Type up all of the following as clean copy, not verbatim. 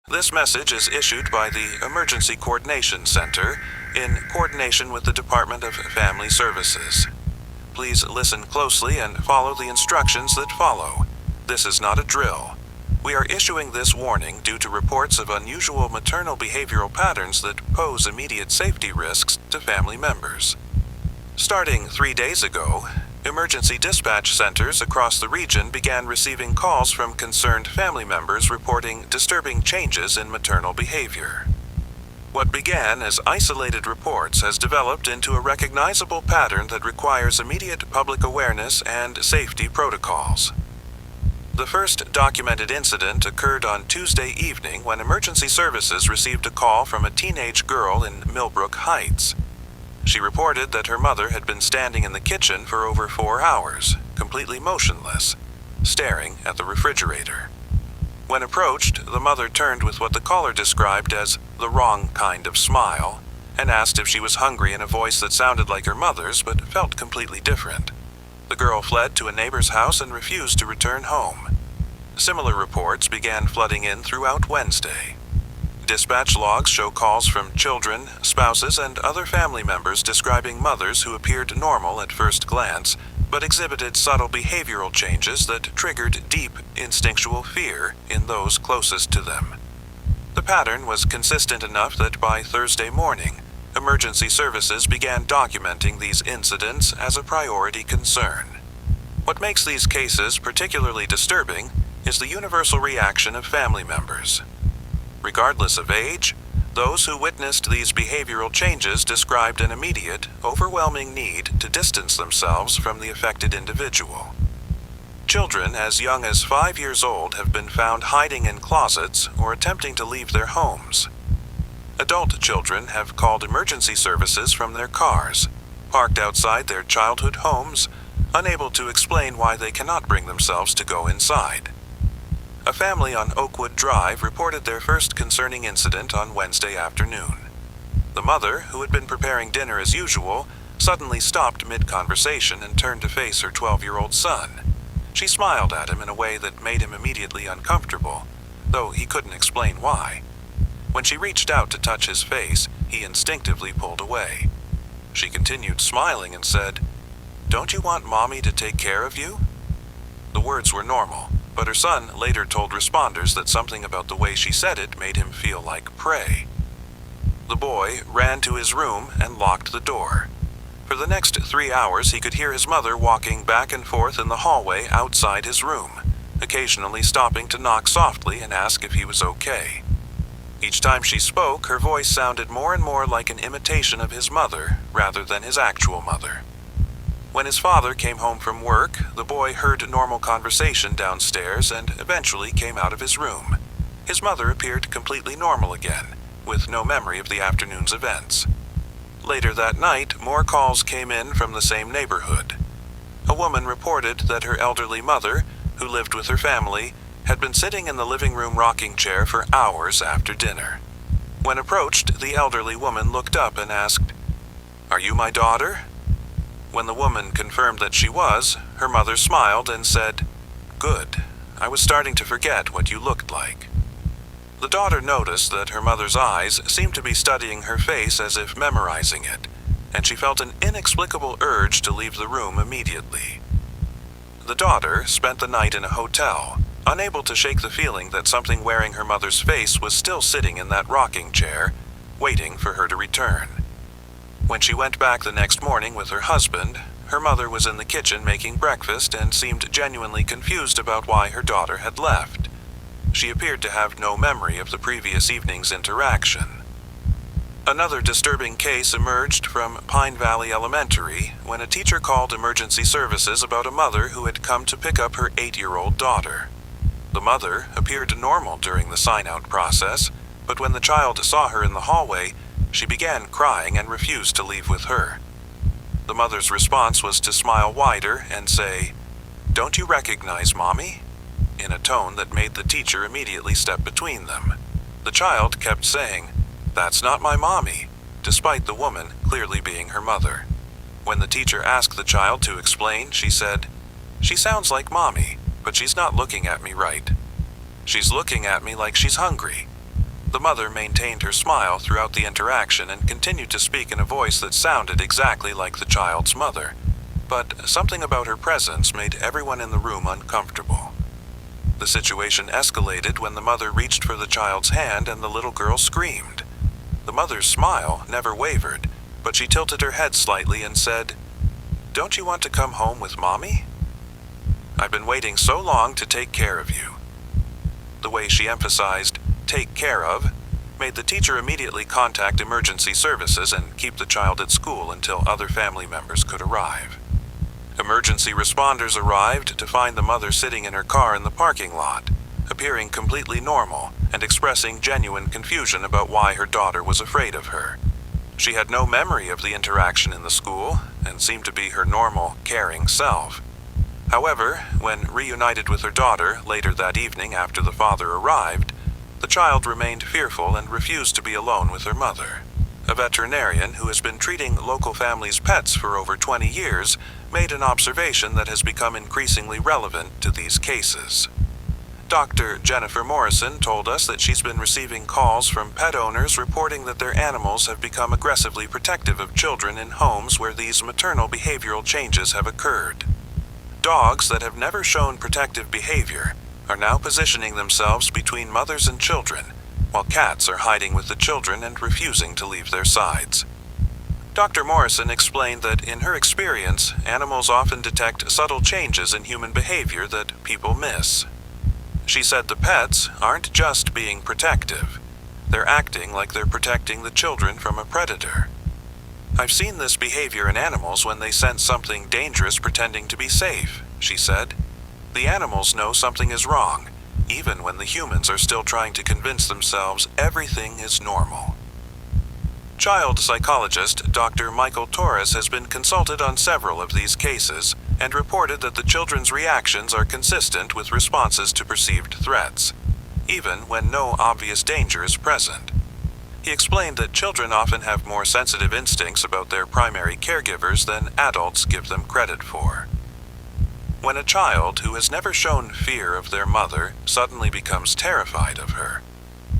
This message is issued by the Emergency Coordination Center in coordination with the Department of Family Services. Please listen closely and follow the instructions that follow. This is not a drill. We are issuing this warning due to reports of unusual maternal behavioral patterns that pose immediate safety risks to family members. Starting 3 days ago, emergency dispatch centers across the region began receiving calls from concerned family members reporting disturbing changes in maternal behavior. What began as isolated reports has developed into a recognizable pattern that requires immediate public awareness and safety protocols. The first documented incident occurred on Tuesday evening when emergency services received a call from a teenage girl in Millbrook Heights. She reported that her mother had been standing in the kitchen for over 4 hours, completely motionless, staring at the refrigerator. When approached, the mother turned with what the caller described as the wrong kind of smile and asked if she was hungry in a voice that sounded like her mother's but felt completely different. The girl fled to a neighbor's house and refused to return home. Similar reports began flooding in throughout Wednesday. Dispatch logs show calls from children, spouses, and other family members describing mothers who appeared normal at first glance, but exhibited subtle behavioral changes that triggered deep instinctual fear in those closest to them. The pattern was consistent enough that by Thursday morning, emergency services began documenting these incidents as a priority concern. What makes these cases particularly disturbing is the universal reaction of family members. Regardless of age, those who witnessed these behavioral changes described an immediate, overwhelming need to distance themselves from the affected individual. Children as young as 5 years old have been found hiding in closets or attempting to leave their homes. Adult children have called emergency services from their cars, parked outside their childhood homes, unable to explain why they cannot bring themselves to go inside. A family on Oakwood Drive reported their first concerning incident on Wednesday afternoon. The mother, who had been preparing dinner as usual, suddenly stopped mid-conversation and turned to face her 12-year-old son. She smiled at him in a way that made him immediately uncomfortable, though he couldn't explain why. When she reached out to touch his face, he instinctively pulled away. She continued smiling and said, "Don't you want Mommy to take care of you?" The words were normal, but her son later told responders that something about the way she said it made him feel like prey. The boy ran to his room and locked the door. For the next 3 hours, he could hear his mother walking back and forth in the hallway outside his room, occasionally stopping to knock softly and ask if he was okay. Each time she spoke, her voice sounded more and more like an imitation of his mother rather than his actual mother. When his father came home from work, the boy heard normal conversation downstairs and eventually came out of his room. His mother appeared completely normal again, with no memory of the afternoon's events. Later that night, more calls came in from the same neighborhood. A woman reported that her elderly mother, who lived with her family, had been sitting in the living room rocking chair for hours after dinner. When approached, the elderly woman looked up and asked, "Are you my daughter?" When the woman confirmed that she was, her mother smiled and said, "Good. I was starting to forget what you looked like." The daughter noticed that her mother's eyes seemed to be studying her face as if memorizing it, and she felt an inexplicable urge to leave the room immediately. The daughter spent the night in a hotel, unable to shake the feeling that something wearing her mother's face was still sitting in that rocking chair, waiting for her to return. When she went back the next morning with her husband, her mother was in the kitchen making breakfast and seemed genuinely confused about why her daughter had left. She appeared to have no memory of the previous evening's interaction. Another disturbing case emerged from Pine Valley Elementary when a teacher called emergency services about a mother who had come to pick up her 8-year-old daughter. The mother appeared normal during the sign-out process, but when the child saw her in the hallway, she began crying and refused to leave with her. The mother's response was to smile wider and say, "Don't you recognize Mommy?" in a tone that made the teacher immediately step between them. The child kept saying, "That's not my Mommy," despite the woman clearly being her mother. When the teacher asked the child to explain, she said, "She sounds like Mommy, but she's not looking at me right. She's looking at me like she's hungry." The mother maintained her smile throughout the interaction and continued to speak in a voice that sounded exactly like the child's mother, but something about her presence made everyone in the room uncomfortable. The situation escalated when the mother reached for the child's hand and the little girl screamed. The mother's smile never wavered, but she tilted her head slightly and said, "Don't you want to come home with Mommy? I've been waiting so long to take care of you." The way she emphasized "take care of" made the teacher immediately contact emergency services and keep the child at school until other family members could arrive. Emergency responders arrived to find the mother sitting in her car in the parking lot, appearing completely normal and expressing genuine confusion about why her daughter was afraid of her. She had no memory of the interaction in the school and seemed to be her normal, caring self. However, when reunited with her daughter later that evening after the father arrived, the child remained fearful and refused to be alone with her mother. A veterinarian who has been treating local families' pets for over 20 years made an observation that has become increasingly relevant to these cases. Dr. Jennifer Morrison told us that she's been receiving calls from pet owners reporting that their animals have become aggressively protective of children in homes where these maternal behavioral changes have occurred. Dogs that have never shown protective behavior are now positioning themselves between mothers and children, while cats are hiding with the children and refusing to leave their sides. Dr. Morrison explained that in her experience, animals often detect subtle changes in human behavior that people miss. She said the pets aren't just being protective. They're acting like they're protecting the children from a predator. "I've seen this behavior in animals when they sense something dangerous pretending to be safe," she said. "The animals know something is wrong, even when the humans are still trying to convince themselves everything is normal." Child psychologist Dr. Michael Torres has been consulted on several of these cases and reported that the children's reactions are consistent with responses to perceived threats, even when no obvious danger is present. He explained that children often have more sensitive instincts about their primary caregivers than adults give them credit for. When a child who has never shown fear of their mother suddenly becomes terrified of her,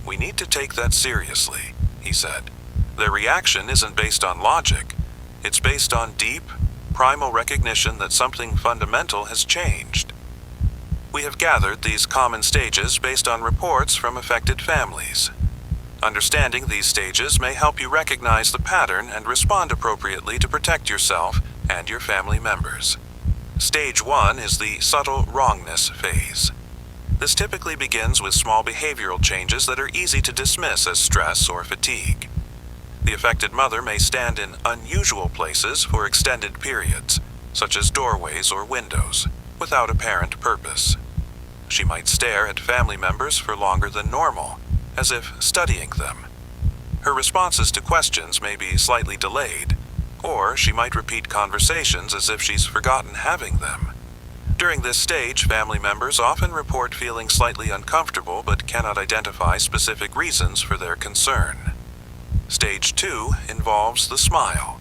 we need to take that seriously, he said. Their reaction isn't based on logic. It's based on deep, primal recognition that something fundamental has changed. We have gathered these common stages based on reports from affected families. Understanding these stages may help you recognize the pattern and respond appropriately to protect yourself and your family members. Stage 1 is the subtle wrongness phase. This typically begins with small behavioral changes that are easy to dismiss as stress or fatigue. The affected mother may stand in unusual places for extended periods, such as doorways or windows, without apparent purpose. She might stare at family members for longer than normal, as if studying them. Her responses to questions may be slightly delayed, or she might repeat conversations as if she's forgotten having them. During this stage, family members often report feeling slightly uncomfortable but cannot identify specific reasons for their concern. Stage 2 involves the smile.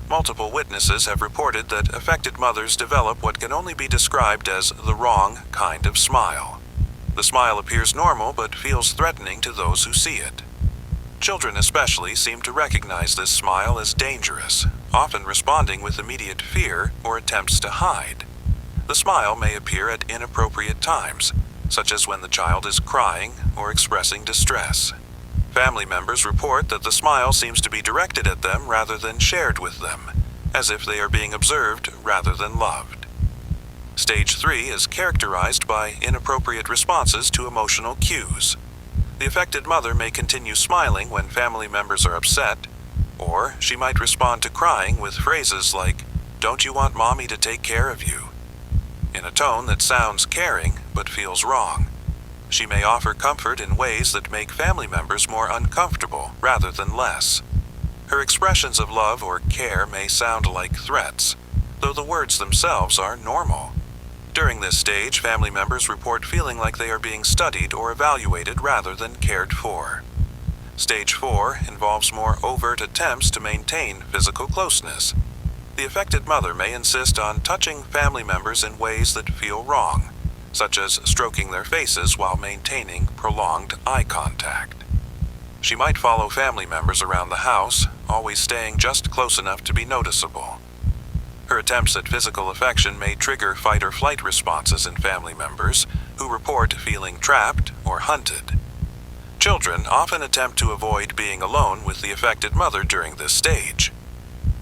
Multiple witnesses have reported that affected mothers develop what can only be described as the wrong kind of smile. The smile appears normal but feels threatening to those who see it. Children especially seem to recognize this smile as dangerous, often responding with immediate fear or attempts to hide. The smile may appear at inappropriate times, such as when the child is crying or expressing distress. Family members report that the smile seems to be directed at them rather than shared with them, as if they are being observed rather than loved. Stage 3 is characterized by inappropriate responses to emotional cues. The affected mother may continue smiling when family members are upset, or she might respond to crying with phrases like, "Don't you want Mommy to take care of you?" in a tone that sounds caring but feels wrong. She may offer comfort in ways that make family members more uncomfortable rather than less. Her expressions of love or care may sound like threats, though the words themselves are normal. During this stage, family members report feeling like they are being studied or evaluated rather than cared for. Stage 4 involves more overt attempts to maintain physical closeness. The affected mother may insist on touching family members in ways that feel wrong, such as stroking their faces while maintaining prolonged eye contact. She might follow family members around the house, always staying just close enough to be noticeable. Her attempts at physical affection may trigger fight or flight responses in family members who report feeling trapped or hunted. Children often attempt to avoid being alone with the affected mother during this stage.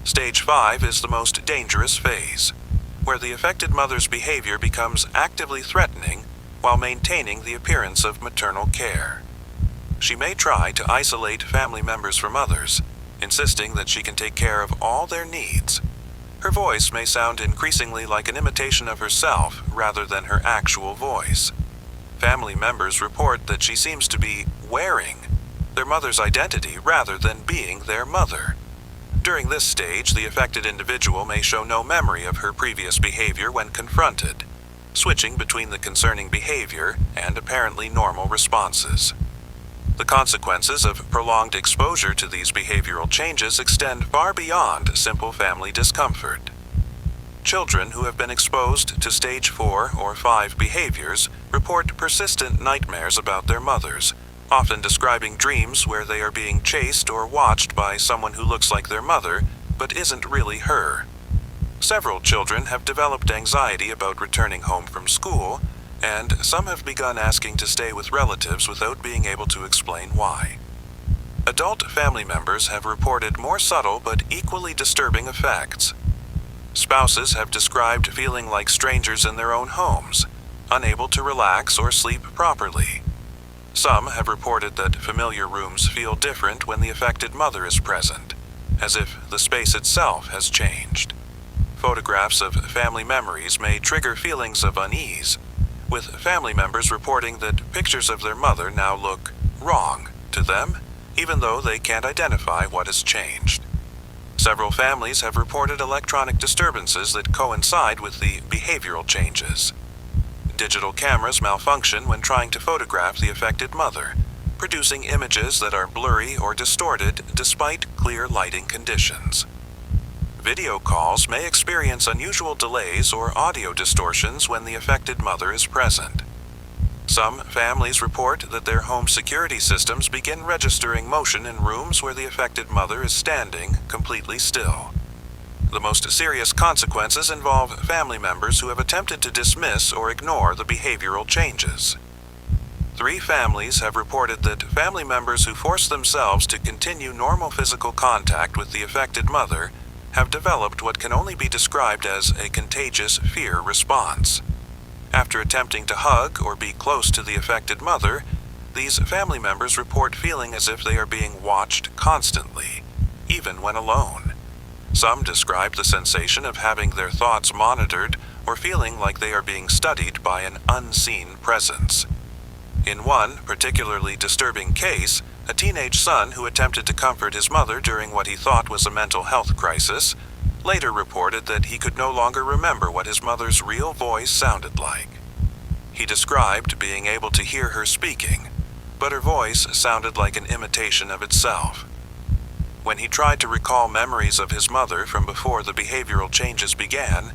Stage 5 is the most dangerous phase, where the affected mother's behavior becomes actively threatening while maintaining the appearance of maternal care. She may try to isolate family members from others, insisting that she can take care of all their needs. Her voice may sound increasingly like an imitation of herself rather than her actual voice. Family members report that she seems to be wearing their mother's identity rather than being their mother. During this stage, the affected individual may show no memory of her previous behavior when confronted, switching between the concerning behavior and apparently normal responses. The consequences of prolonged exposure to these behavioral changes extend far beyond simple family discomfort. Children who have been exposed to stage 4 or 5 behaviors report persistent nightmares about their mothers, often describing dreams where they are being chased or watched by someone who looks like their mother but isn't really her. Several children have developed anxiety about returning home from school, and some have begun asking to stay with relatives without being able to explain why. Adult family members have reported more subtle but equally disturbing effects. Spouses have described feeling like strangers in their own homes, unable to relax or sleep properly. Some have reported that familiar rooms feel different when the affected mother is present, as if the space itself has changed. Photographs of family memories may trigger feelings of unease, with family members reporting that pictures of their mother now look wrong to them, even though they can't identify what has changed. Several families have reported electronic disturbances that coincide with the behavioral changes. Digital cameras malfunction when trying to photograph the affected mother, producing images that are blurry or distorted despite clear lighting conditions. Video calls may experience unusual delays or audio distortions when the affected mother is present. Some families report that their home security systems begin registering motion in rooms where the affected mother is standing completely still. The most serious consequences involve family members who have attempted to dismiss or ignore the behavioral changes. 3 families have reported that family members who force themselves to continue normal physical contact with the affected mother have developed what can only be described as a contagious fear response. After attempting to hug or be close to the affected mother, these family members report feeling as if they are being watched constantly, even when alone. Some describe the sensation of having their thoughts monitored or feeling like they are being studied by an unseen presence. In one particularly disturbing case, a teenage son who attempted to comfort his mother during what he thought was a mental health crisis later reported that he could no longer remember what his mother's real voice sounded like. He described being able to hear her speaking, but her voice sounded like an imitation of itself. When he tried to recall memories of his mother from before the behavioral changes began,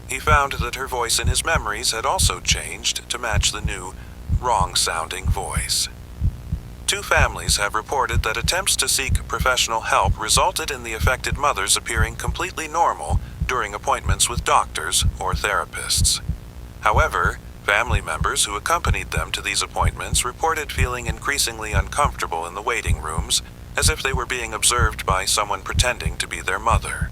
he found that her voice in his memories had also changed to match the new, wrong-sounding voice. 2 families have reported that attempts to seek professional help resulted in the affected mothers appearing completely normal during appointments with doctors or therapists. However, family members who accompanied them to these appointments reported feeling increasingly uncomfortable in the waiting rooms, as if they were being observed by someone pretending to be their mother.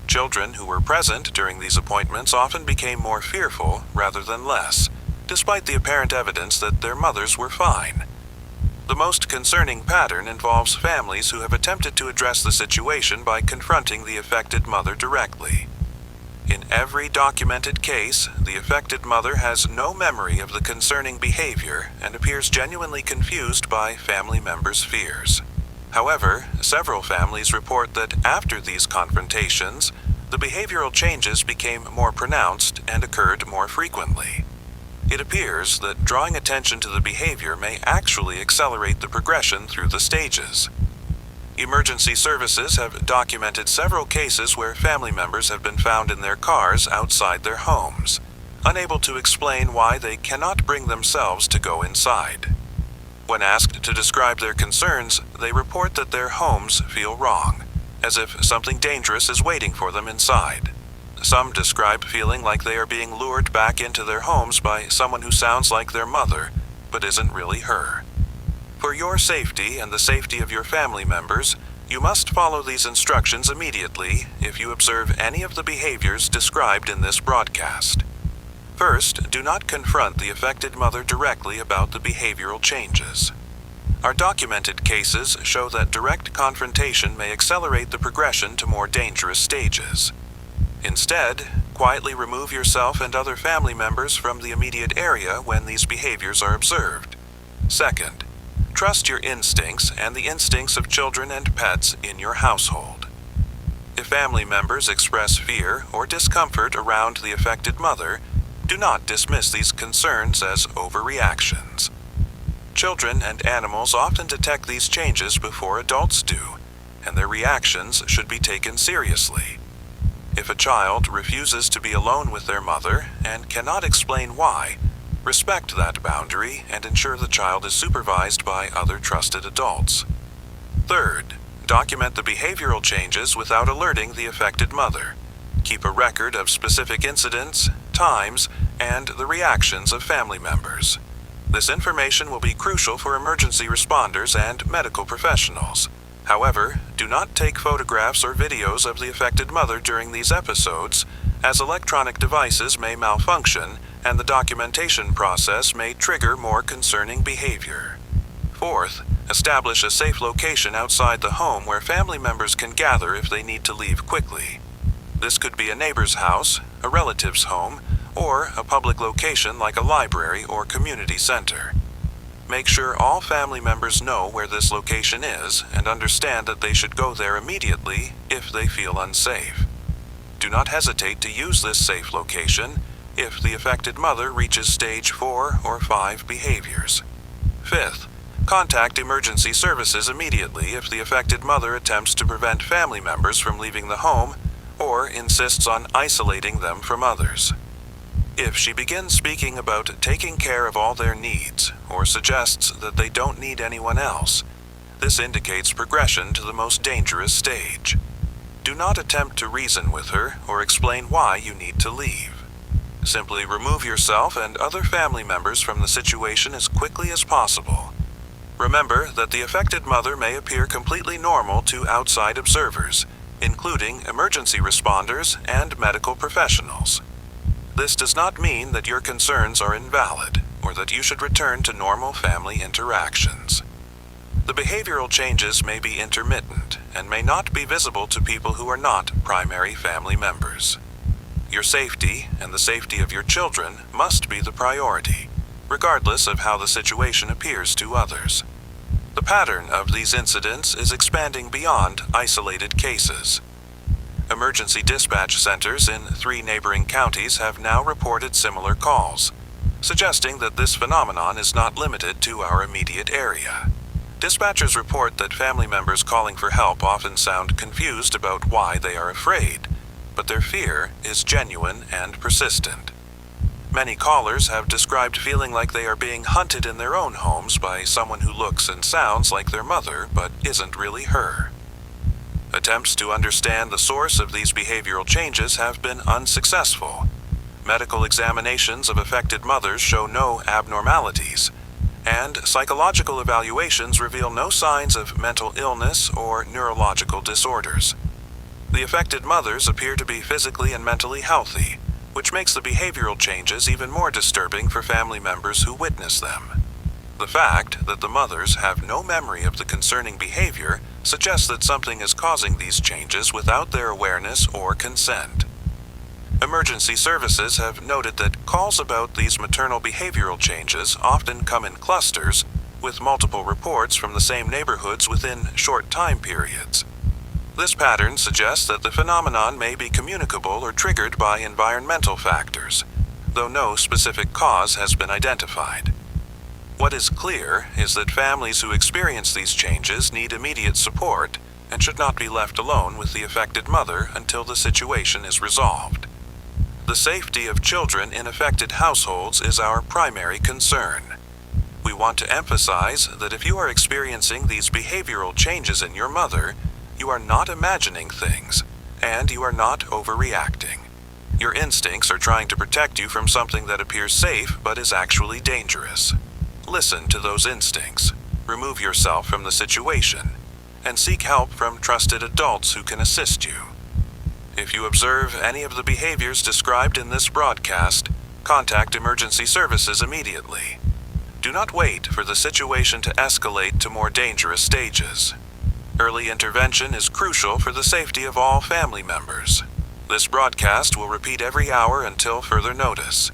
Children who were present during these appointments often became more fearful rather than less, despite the apparent evidence that their mothers were fine. The most concerning pattern involves families who have attempted to address the situation by confronting the affected mother directly. In every documented case, the affected mother has no memory of the concerning behavior and appears genuinely confused by family members' fears. However, several families report that after these confrontations, the behavioral changes became more pronounced and occurred more frequently. It appears that drawing attention to the behavior may actually accelerate the progression through the stages. Emergency services have documented several cases where family members have been found in their cars outside their homes, unable to explain why they cannot bring themselves to go inside. When asked to describe their concerns, they report that their homes feel wrong, as if something dangerous is waiting for them inside. Some describe feeling like they are being lured back into their homes by someone who sounds like their mother, but isn't really her. For your safety and the safety of your family members, you must follow these instructions immediately if you observe any of the behaviors described in this broadcast. First, do not confront the affected mother directly about the behavioral changes. Our documented cases show that direct confrontation may accelerate the progression to more dangerous stages. Instead, quietly remove yourself and other family members from the immediate area when these behaviors are observed. Second, trust your instincts and the instincts of children and pets in your household. If family members express fear or discomfort around the affected mother, do not dismiss these concerns as overreactions. Children and animals often detect these changes before adults do, and their reactions should be taken seriously. If a child refuses to be alone with their mother and cannot explain why, respect that boundary and ensure the child is supervised by other trusted adults. Third, document the behavioral changes without alerting the affected mother. Keep a record of specific incidents, times, and the reactions of family members. This information will be crucial for emergency responders and medical professionals. However, do not take photographs or videos of the affected mother during these episodes, as electronic devices may malfunction and the documentation process may trigger more concerning behavior. Fourth, establish a safe location outside the home where family members can gather if they need to leave quickly. This could be a neighbor's house, a relative's home, or a public location like a library or community center. Make sure all family members know where this location is and understand that they should go there immediately if they feel unsafe. Do not hesitate to use this safe location if the affected mother reaches stage 4 or 5 behaviors. Fifth, contact emergency services immediately if the affected mother attempts to prevent family members from leaving the home or insists on isolating them from others. If she begins speaking about taking care of all their needs or suggests that they don't need anyone else, this indicates progression to the most dangerous stage. Do not attempt to reason with her or explain why you need to leave. Simply remove yourself and other family members from the situation as quickly as possible. Remember that the affected mother may appear completely normal to outside observers, including emergency responders and medical professionals. This does not mean that your concerns are invalid or that you should return to normal family interactions. The behavioral changes may be intermittent and may not be visible to people who are not primary family members. Your safety and the safety of your children must be the priority, regardless of how the situation appears to others. The pattern of these incidents is expanding beyond isolated cases. Emergency dispatch centers in 3 neighboring counties have now reported similar calls, suggesting that this phenomenon is not limited to our immediate area. Dispatchers report that family members calling for help often sound confused about why they are afraid, but their fear is genuine and persistent. Many callers have described feeling like they are being hunted in their own homes by someone who looks and sounds like their mother but isn't really her. Attempts to understand the source of these behavioral changes have been unsuccessful. Medical examinations of affected mothers show no abnormalities, and psychological evaluations reveal no signs of mental illness or neurological disorders. The affected mothers appear to be physically and mentally healthy, which makes the behavioral changes even more disturbing for family members who witness them. The fact that the mothers have no memory of the concerning behavior suggests that something is causing these changes without their awareness or consent. Emergency services have noted that calls about these maternal behavioral changes often come in clusters, with multiple reports from the same neighborhoods within short time periods. This pattern suggests that the phenomenon may be communicable or triggered by environmental factors, though no specific cause has been identified. What is clear is that families who experience these changes need immediate support and should not be left alone with the affected mother until the situation is resolved. The safety of children in affected households is our primary concern. We want to emphasize that if you are experiencing these behavioral changes in your mother, you are not imagining things, and you are not overreacting. Your instincts are trying to protect you from something that appears safe but is actually dangerous. Listen to those instincts, remove yourself from the situation, and seek help from trusted adults who can assist you. If you observe any of the behaviors described in this broadcast, contact emergency services immediately. Do not wait for the situation to escalate to more dangerous stages. Early intervention is crucial for the safety of all family members. This broadcast will repeat every hour until further notice.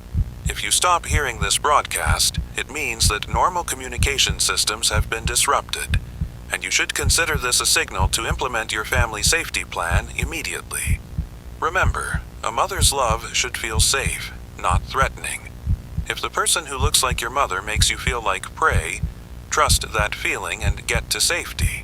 If you stop hearing this broadcast, it means that normal communication systems have been disrupted, and you should consider this a signal to implement your family safety plan immediately. Remember, a mother's love should feel safe, not threatening. If the person who looks like your mother makes you feel like prey, trust that feeling and get to safety.